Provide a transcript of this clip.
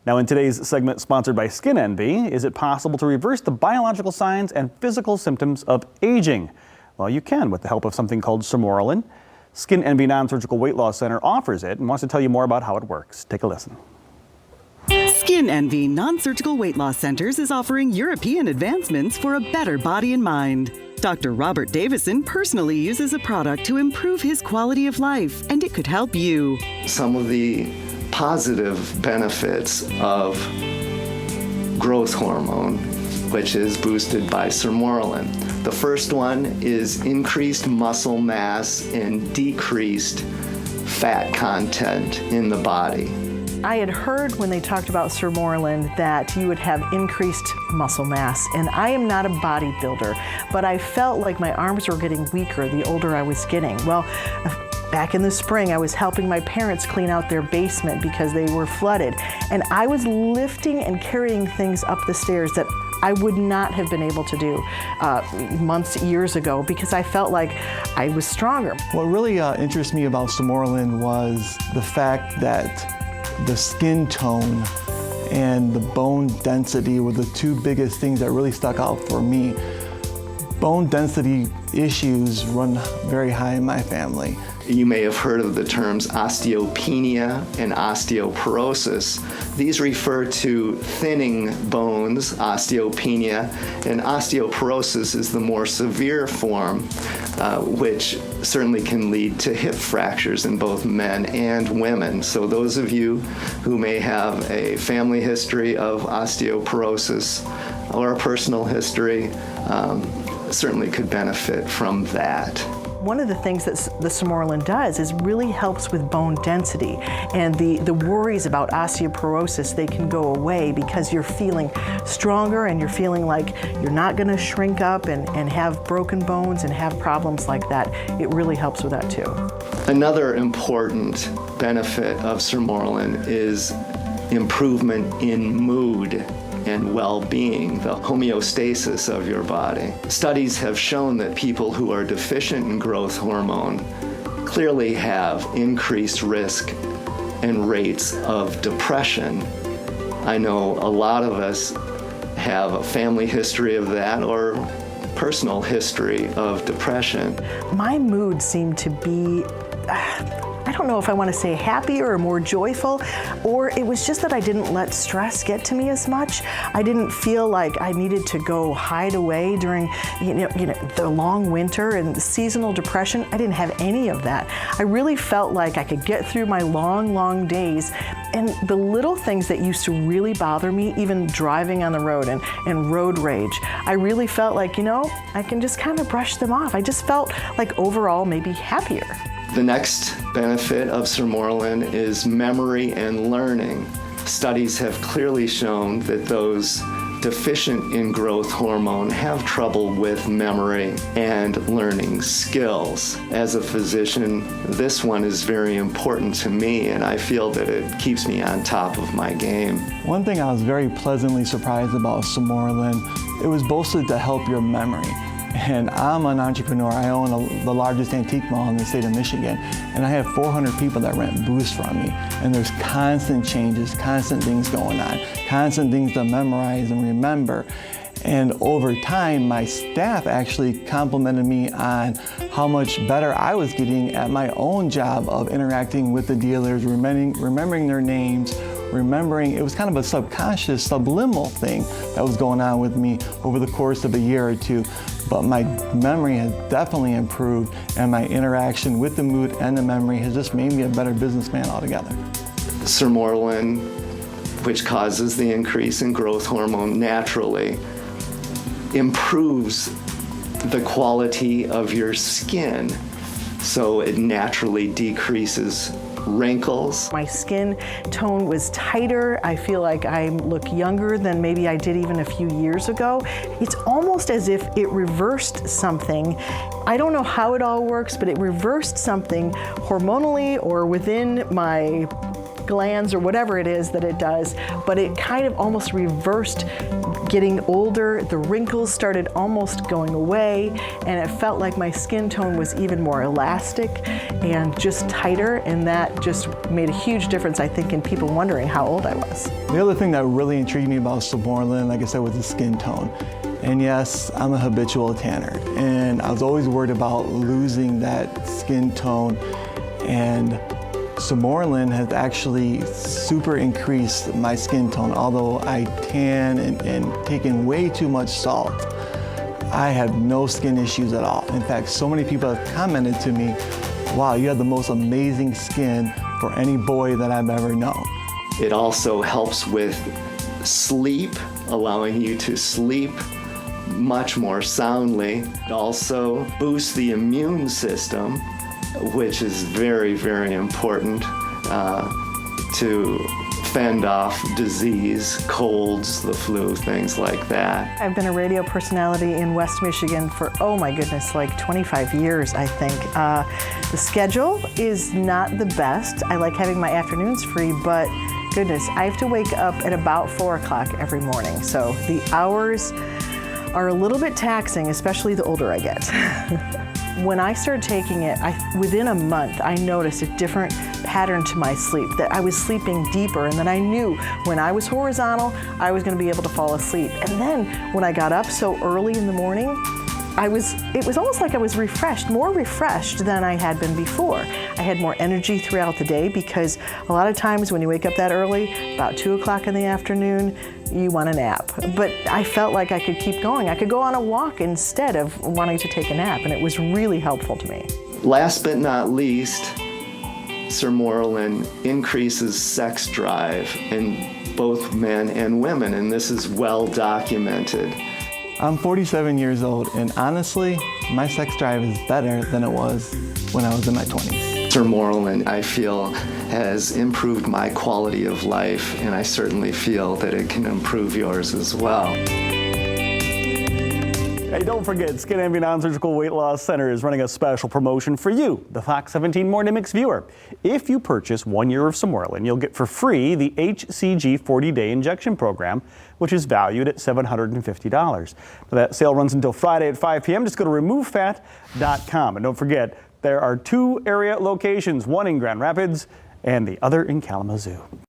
Now, in today's segment sponsored by Skin Envy, is it possible to reverse the biological signs and physical symptoms of aging? Well, you can with the help of something called Moreland. Skin Envy Non-Surgical Weight Loss Center offers it and wants to tell you more about how it works. Take a listen. Skin Envy Non-Surgical Weight Loss Centers is offering European advancements for a better body and mind. Dr. Robert Davison personally uses a product to improve his quality of life, and it could help you. Some of the positive benefits of growth hormone, which is boosted by Moreland. The first one is increased muscle mass and decreased fat content in the body. I had heard when they talked about Moreland that you would have increased muscle mass, and I am not a bodybuilder, but I felt like my arms were getting weaker the older I was getting. Well, back in the spring, I was helping my parents clean out their basement because they were flooded, and I was lifting and carrying things up the stairs that I would not have been able to do years ago because I felt like I was stronger. What really interested me about Moreland was the fact that the skin tone and the bone density were the two biggest things that really stuck out for me. Bone density issues run very high in my family. You may have heard of the terms osteopenia and osteoporosis. These refer to thinning bones, osteopenia, and osteoporosis is the more severe form, which certainly can lead to hip fractures in both men and women. So those of you who may have a family history of osteoporosis or a personal history certainly could benefit from that. One of the things that the Moreland does is really helps with bone density, and the worries about osteoporosis, they can go away because you're feeling stronger and you're feeling like you're not going to shrink up and have broken bones and have problems like that. It really helps with that too. Another important benefit of Moreland is improvement in mood and well-being, the homeostasis of your body. Studies have shown that people who are deficient in growth hormone clearly have increased risk and rates of depression. I know a lot of us have a family history of that or personal history of depression. My mood seemed to be I don't know if I want to say happier or more joyful, or it was just that I didn't let stress get to me as much. I didn't feel like I needed to go hide away during the long winter and the seasonal depression. I didn't have any of that. I really felt like I could get through my long days, and the little things that used to really bother me, even driving on the road and road rage, I really felt like, I can just kind of brush them off. I just felt like overall maybe happier. The next benefit of Moreland is memory and learning. Studies have clearly shown that those deficient in growth hormone have trouble with memory and learning skills. As a physician, this one is very important to me, and I feel that it keeps me on top of my game. One thing I was very pleasantly surprised about Moreland, it was boasted to help your memory. And I'm an entrepreneur. I own the largest antique mall in the state of Michigan, and I have 400 people that rent booths from me. And there's constant changes, constant things going on, constant things to memorize and remember. And over time, my staff actually complimented me on how much better I was getting at my own job of interacting with the dealers, remembering their names, it was kind of a subconscious, subliminal thing that was going on with me over the course of a year or two. But my memory has definitely improved, and my interaction with the mood and the memory has just made me a better businessman altogether. Moreland, which causes the increase in growth hormone naturally, improves the quality of your skin, so it naturally decreases wrinkles. My skin tone was tighter. I feel like I look younger than maybe I did even a few years ago. It's almost as if it reversed something. I don't know how it all works, but it reversed something hormonally or within my glands or whatever it is that it does, but it kind of almost reversed getting older. The wrinkles started almost going away, and it felt like my skin tone was even more elastic and just tighter, and that just made a huge difference, I think, in people wondering how old I was. The other thing that really intrigued me about Moreland, like I said, was the skin tone. And yes, I'm a habitual tanner, and I was always worried about losing that skin tone. And Moreland has actually super increased my skin tone. Although I tan and take in way too much salt, I have no skin issues at all. In fact, so many people have commented to me, wow, you have the most amazing skin for any boy that I've ever known. It also helps with sleep, allowing you to sleep much more soundly. It also boosts the immune system, which is very, very important to fend off disease, colds, the flu, things like that. I've been a radio personality in West Michigan for, oh my goodness, like 25 years, I think. The schedule is not the best. I like having my afternoons free, but goodness, I have to wake up at about 4 o'clock every morning. So the hours are a little bit taxing, especially the older I get. When I started taking it, within a month, I noticed a different pattern to my sleep, that I was sleeping deeper, and that I knew when I was horizontal, I was going to be able to fall asleep. And then when I got up so early in the morning, it was almost like I was refreshed, more refreshed than I had been before. I had more energy throughout the day, because a lot of times when you wake up that early, about 2 o'clock in the afternoon, you want a nap. But I felt like I could keep going. I could go on a walk instead of wanting to take a nap, and it was really helpful to me. Last but not least, Moreland increases sex drive in both men and women, and this is well documented. I'm 47 years old, and honestly, my sex drive is better than it was when I was in my 20s. Moreland, I feel, has improved my quality of life, and I certainly feel that it can improve yours as well. Hey, don't forget, Skin Envy Non-Surgical Weight Loss Center is running a special promotion for you, the Fox 17 Morning Mix viewer. If you purchase 1 year of Moreland, you'll get for free the HCG 40-day injection program, which is valued at $750. Now, that sale runs until Friday at 5 p.m. Just go to removefat.com. And don't forget, there are 2 area locations, one in Grand Rapids and the other in Kalamazoo.